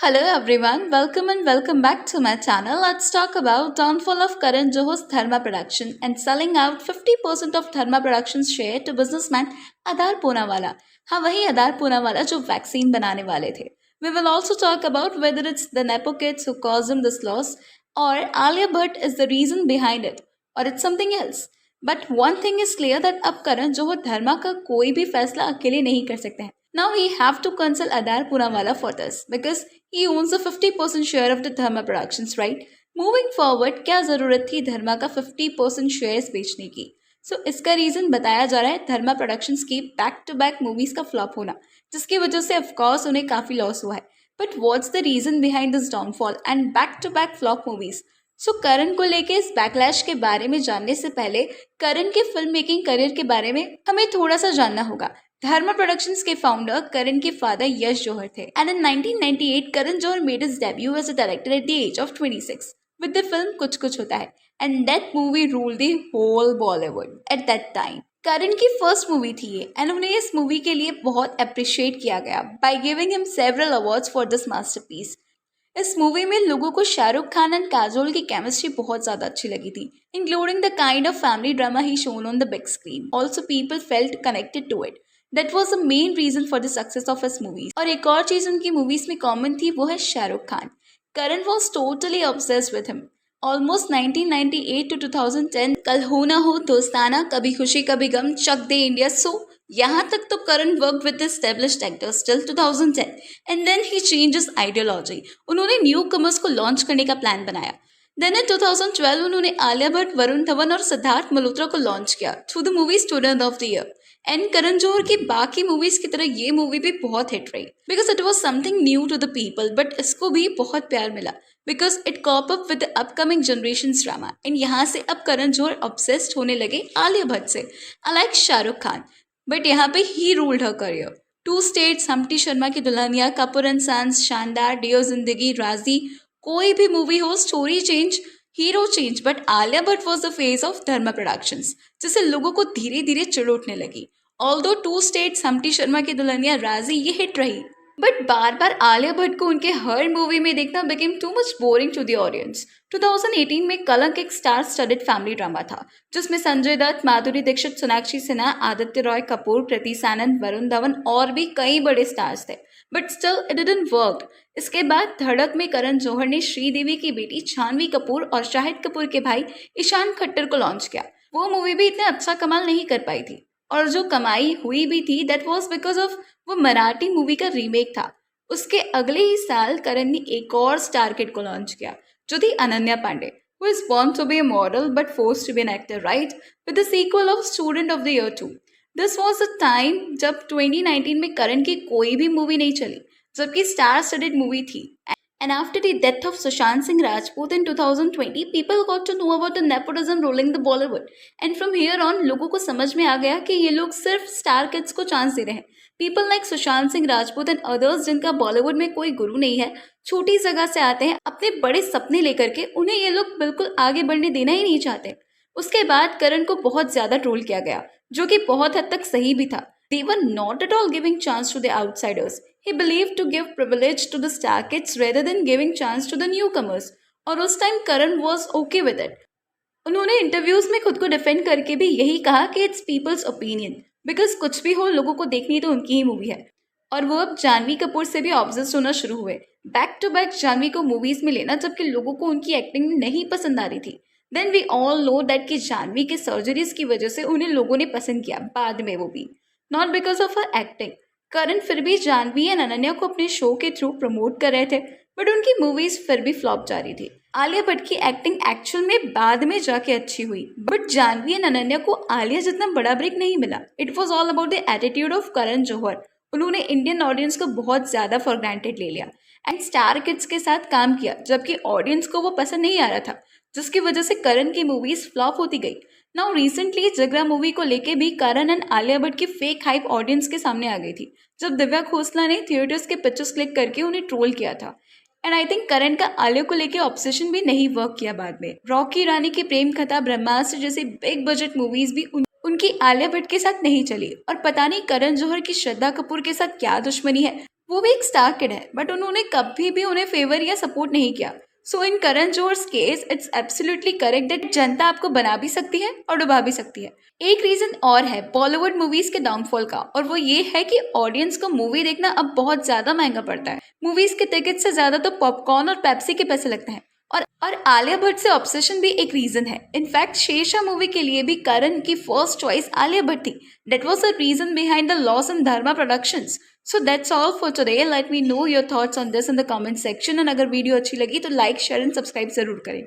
Hello everyone, welcome and welcome back to my channel. Let's talk about downfall of Karan Johar's Dharma Production and selling out 50% of Dharma Production's share to businessman Adar Poonawalla. हाँ वही अदार पूनावाला जो vaccine बनाने वाले थे. We will also talk about whether it's the Nepo kids who caused him this loss or Alia Bhatt is the reason behind it or it's something else. But one thing is clear that अब करण जौहर धर्मा का कोई भी फैसला अकेले नहीं कर सकते हैं. Now we have to consult Adar Poonawalla for this because he owns a 50% share of the Dharma Productions, right? Moving forward, क्या ज़रूरत थी धर्मा का 50% शेयर्स बेचने की? इसका रीज़न बताया जा रहा है धर्मा प्रोडक्शंस की बैक टू बैक मूवीज़ का फ्लॉप होना, जिसकी वजह से ऑफकोर्स उन्हें काफ़ी लॉस हुआ है. But what's the reason behind this downfall and back to back flop movies? Karan को लेके इस बैकलैश के बारे में जानने से पहले करण के फिल्म मेकिंग करियर के बारे में हमें थोड़ा सा जानना होगा. धर्मा प्रोडक्शंस के फाउंडर करण के फादर यश जौहर थे and in 1998 Karan Johar made his debut as a director at the age of 26 with the film Kuch Kuch Hota Hai and that movie ruled the whole Bollywood at that time. Karan की फर्स्ट मूवी थी ये एंड उन्हें इस movie के लिए बहुत अप्रिशिएट किया गया by giving him several awards for this masterpiece. इस मूवी में लोगों को शाहरुख खान एंड काजोल की केमिस्ट्री बहुत ज़्यादा अच्छी लगी थी, including the kind of family drama ही shown on the big screen. Also people felt connected to it. That was the main reason for the success of his movies. और एक और चीज़ उनकी मूवीज में कॉमन थी, वो है Shahrukh Khan. Karan was totally obsessed with him. Almost 1998 to 2010 कल हो ना हो, दोस्ताना, कभी खुशी कभी गम, चक दे इंडिया. यहाँ तक तो Karan work with established actors till 2010 and then he changes ideology. उन्होंने न्यू कमर्स को लॉन्च करने का प्लान बनाया. देन इन 2012 उन्होंने आलिया भट्ट, वरुण धवन और सिद्धार्थ मल्होत्रा को लॉन्च किया through the movie Student of the Year. And Karan Johar की बाकी मूवीज की तरह ये मूवी भी बहुत हिट रही because it was something new to the people. But इसको भी बहुत प्यार मिला because it cope up with upcoming generation drama. And यहाँ से अब करण जौहर ऑब्सेस्ड होने लगे आलिया भट्ट से, अलाइक शाहरुख खान. बट यहाँ पे ही ruled her career. Two states, Humpty Sharma ki Dulhania, Kapoor and sons, Shaandaar, dear Zindagi, Raazi, कोई भी मूवी हो, story change, hero change, but Alia Bhatt was the face of Dharma productions, जिससे लोगों को धीरे धीरे चिढ़ उठने लगी. Although two states, Humpty Sharma ki Dulhania, Raazi ये हिट रही, बट बार बार आलिया भट्ट को उनके हर मूवी में देखना became too much boring to the audience. 2018 में कलंक एक स्टार स्टडेड फैमिली ड्रामा था जिसमें संजय दत्त, माधुरी दीक्षित, सोनाक्षी सिन्हा, आदित्य रॉय कपूर, कृति सैनन, वरुण धवन और भी कई बड़े स्टार्स थे. But still it didn't work. इसके बाद धड़क में करण जौहर ने श्रीदेवी की बेटी जानवी कपूर और शाहिद कपूर के भाई ईशान खट्टर को लॉन्च किया. वो मूवी भी इतना अच्छा कमाल नहीं कर पाई थी और जो कमाई हुई भी थी दैट वाज बिकॉज ऑफ वो मराठी मूवी का रीमेक था. उसके अगले ही साल करण ने एक और स्टार किड को लॉन्च किया जो थी Ananya Pandey, who is born to be a model but forced to be an actor, right? With the sequel of Student of the Year 2. This was a time जब 2019 में करण की कोई भी मूवी नहीं चली, जबकि स्टार स्टडेड मूवी थी. And after the death of Sushant Singh Rajput in 2020, people got to know about the nepotism ruling the Bollywood. And from here on, लोगों को समझ में आ गया कि ये लोग सिर्फ स्टार किड्स को चांस दे रहे हैं. People like Sushant Singh Rajput and others जिनका बॉलीवुड में कोई गुरु नहीं है, छोटी जगह से आते हैं अपने बड़े सपने लेकर के, उन्हें ये लोग बिल्कुल आगे बढ़ने देना ही नहीं चाहते. उसके बाद करण को बहुत ज्यादा ट्रोल किया गया, जो कि बहुत हद तक सही भी था. They were not at all giving chance to the outsiders. He believed to give privilege to the star kids rather than giving chance to the newcomers. और उस time Karan was okay with it. उन्होंने interviews में खुद को defend करके भी यही कहा कि इट्स पीपल्स ओपिनियन, बिकॉज कुछ भी हो लोगों को देखनी तो उनकी ही मूवी है. और वो अब जानवी कपूर से भी ऑब्सेस्ड होना शुरू हुए, बैक टू बैक जानवी को मूवीज में लेना, जबकि लोगों को उनकी एक्टिंग नहीं पसंद आ रही थी. Then we all know that कि जानवी के सर्जरीज की वजह से उन्हें लोगों ने पसंद किया बाद में, वो भी not because of her acting. Karan फिर भी जानवी एंड अनन्या को अपने शो के थ्रू प्रमोट कर रहे थे, बट उनकी मूवीज फिर भी फ्लॉप जा रही थी. आलिया भट्ट की एक्टिंग एक्चुअल में बाद में जाके अच्छी हुई, बट जानवी एंड अनन्या को आलिया जितना बड़ा ब्रेक नहीं मिला. It was all about the attitude of Karan Johar. उन्होंने इंडियन ऑडियंस को बहुत ज्यादा फॉर ग्रांटेड ले लिया एंड स्टार किड्स के साथ काम किया, जबकि ऑडियंस को वो पसंद नहीं आ रहा था, जिसकी वजह से करण की मूवीज फ्लॉप होती गई. नाउ रिसेंटली जिगरा मूवी को लेके भी करण एंड आलिया भट्ट की फेक हाइप ऑडियंस के सामने आ गई थी, जब दिव्या खोसला ने थिएटर्स के पिक्चर्स क्लिक करके उन्हें ट्रोल किया था. एंड आई थिंक करण का आलिया को लेके ऑब्सेशन भी नहीं वर्क किया बाद में. रॉकी रानी की प्रेम कथा, ब्रह्मास्त्र जैसी बिग बजट मूवीज भी उनकी आलिया भट्ट के साथ नहीं चली. और पता नहीं करण जौहर की श्रद्धा कपूर के साथ क्या दुश्मनी है, वो भी एक स्टार किड है, बट उन्होंने कभी भी उन्हें फेवर या सपोर्ट नहीं किया। So in Karan Johar's case it's absolutely correct that जनता आपको बना भी सकती है और डुबा भी सकती है। एक रीजन और है बॉलीवुड मूवीज के डाउनफॉल का, और वो ये है कि ऑडियंस को मूवी देखना अब बहुत ज्यादा महंगा पड़ता है। मूवीज के टिकट से ज्यादा तो पॉपकॉर्न और पेप्सी के पैसे लगते हैं। और आलिया भट्ट से ऑब्सेशन भी एक रीजन है। इनफैक्ट शेरशाह मूवी के लिए भी करण की फर्स्ट चॉइस आलिया भट्ट थी। That was the reason behind the loss in Dharma productions. So that's all for today. Let me know your thoughts on this in the comment section, and अगर video अच्छी लगी तो like share and subscribe जरूर करें।